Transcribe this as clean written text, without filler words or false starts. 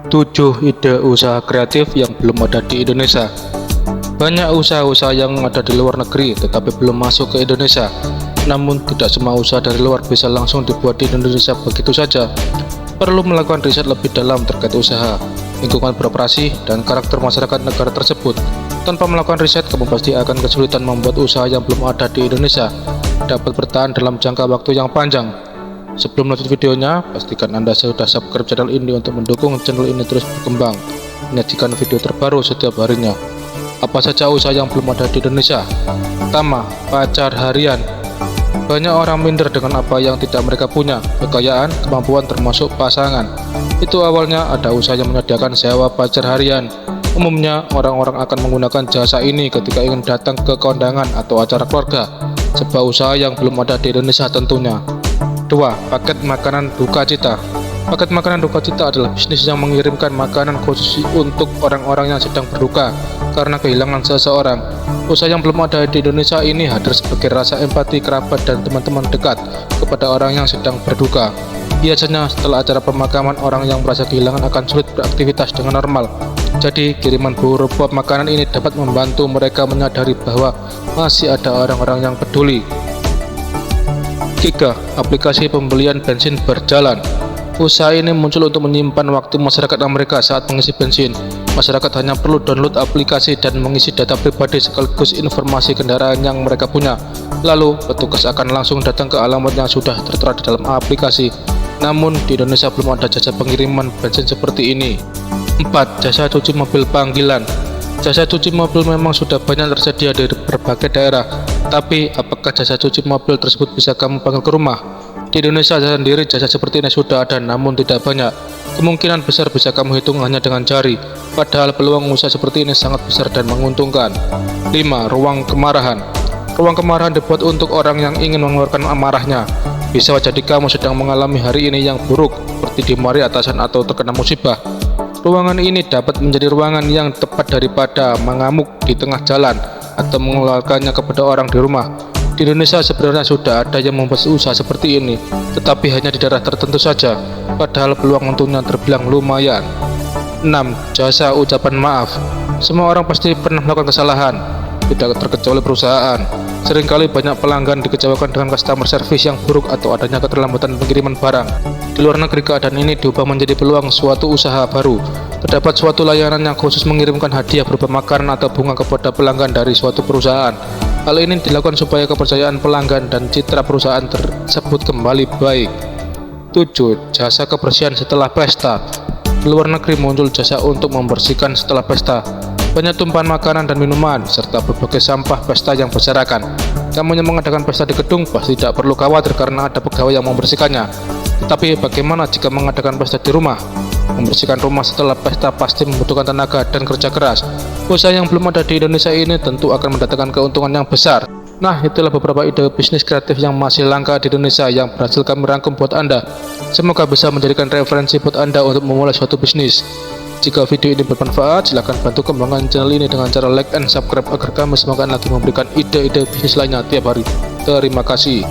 7 ide usaha kreatif yang belum ada di Indonesia. Banyak usaha-usaha yang ada di luar negeri tetapi belum masuk ke Indonesia. Namun tidak semua usaha dari luar bisa langsung dibuat di Indonesia begitu saja. Perlu melakukan riset lebih dalam terkait usaha, lingkungan beroperasi, dan karakter masyarakat negara tersebut. Tanpa melakukan riset, kamu pasti akan kesulitan membuat usaha yang belum ada di Indonesia dapat bertahan dalam jangka waktu yang panjang. Sebelum lanjut videonya, pastikan Anda sudah subscribe channel ini untuk mendukung channel ini terus berkembang, menyajikan video terbaru setiap harinya. Apa saja usaha yang belum ada di Indonesia? Pertama, pacar harian. Banyak orang minder dengan apa yang tidak mereka punya, kekayaan, kemampuan termasuk pasangan. Itu awalnya ada usaha yang menyediakan sewa pacar harian. Umumnya, orang-orang akan menggunakan jasa ini ketika ingin datang ke kondangan atau acara keluarga. Sebuah usaha yang belum ada di Indonesia tentunya. 2. Paket makanan duka cita. Paket makanan duka cita adalah bisnis yang mengirimkan makanan khusus untuk orang-orang yang sedang berduka karena kehilangan seseorang. Usaha yang belum ada di Indonesia ini hadir sebagai rasa empati kerabat dan teman-teman dekat kepada orang yang sedang berduka. Biasanya setelah acara pemakaman, orang yang merasa kehilangan akan sulit beraktivitas dengan normal. Jadi kiriman berupa makanan ini dapat membantu mereka menyadari bahwa masih ada orang-orang yang peduli. 3. Aplikasi pembelian bensin berjalan. Usaha ini muncul untuk menyimpan waktu masyarakat Amerika saat mengisi bensin. Masyarakat hanya perlu download aplikasi dan mengisi data pribadi sekaligus informasi kendaraan yang mereka punya. Lalu, petugas akan langsung datang ke alamat yang sudah tertera di dalam aplikasi. Namun, di Indonesia belum ada jasa pengiriman bensin seperti ini. 4. Jasa cuci mobil panggilan. Jasa cuci mobil memang sudah banyak tersedia di berbagai daerah. Tapi, apakah jasa cuci mobil tersebut bisa kamu panggil ke rumah? Di Indonesia sendiri jasa seperti ini sudah ada, namun tidak banyak. Kemungkinan besar bisa kamu hitung hanya dengan jari. Padahal peluang usaha seperti ini sangat besar dan menguntungkan. 5. Ruang kemarahan. Ruang kemarahan dibuat untuk orang yang ingin mengeluarkan amarahnya. Bisa jadi kamu sedang mengalami hari ini yang buruk, seperti dimarahi atasan atau terkena musibah. Ruangan ini dapat menjadi ruangan yang tepat daripada mengamuk di tengah jalan atau mengeluarkannya kepada orang di rumah. Di Indonesia sebenarnya sudah ada yang membuat usaha seperti ini, tetapi hanya di daerah tertentu saja, padahal peluang untungnya terbilang lumayan. 6. Jasa ucapan maaf. Semua orang pasti pernah melakukan kesalahan, tidak terkecuali perusahaan. Seringkali banyak pelanggan dikecewakan dengan customer service yang buruk atau adanya keterlambatan pengiriman barang. Di luar negeri, keadaan ini diubah menjadi peluang suatu usaha baru. Terdapat suatu layanan yang khusus mengirimkan hadiah berupa makanan atau bunga kepada pelanggan dari suatu perusahaan. Hal ini dilakukan supaya kepercayaan pelanggan dan citra perusahaan tersebut kembali baik. 7. Jasa kebersihan setelah pesta. Di luar negeri muncul jasa untuk membersihkan setelah pesta. Banyak tumpahan makanan dan minuman, serta berbagai sampah pesta yang berserakan. Kamu yang mengadakan pesta di gedung pasti tidak perlu khawatir karena ada pegawai yang membersihkannya. Tetapi bagaimana jika mengadakan pesta di rumah? Membersihkan rumah setelah pesta pasti membutuhkan tenaga dan kerja keras. Usaha yang belum ada di Indonesia ini tentu akan mendatangkan keuntungan yang besar. Nah, itulah beberapa ide bisnis kreatif yang masih langka di Indonesia yang berhasil kami rangkum buat Anda. Semoga bisa menjadikan referensi buat Anda untuk memulai suatu bisnis. Jika video ini bermanfaat, silahkan bantu kembangkan channel ini dengan cara like dan subscribe agar kami semoga lagi memberikan ide-ide bisnis lainnya tiap hari. Terima kasih.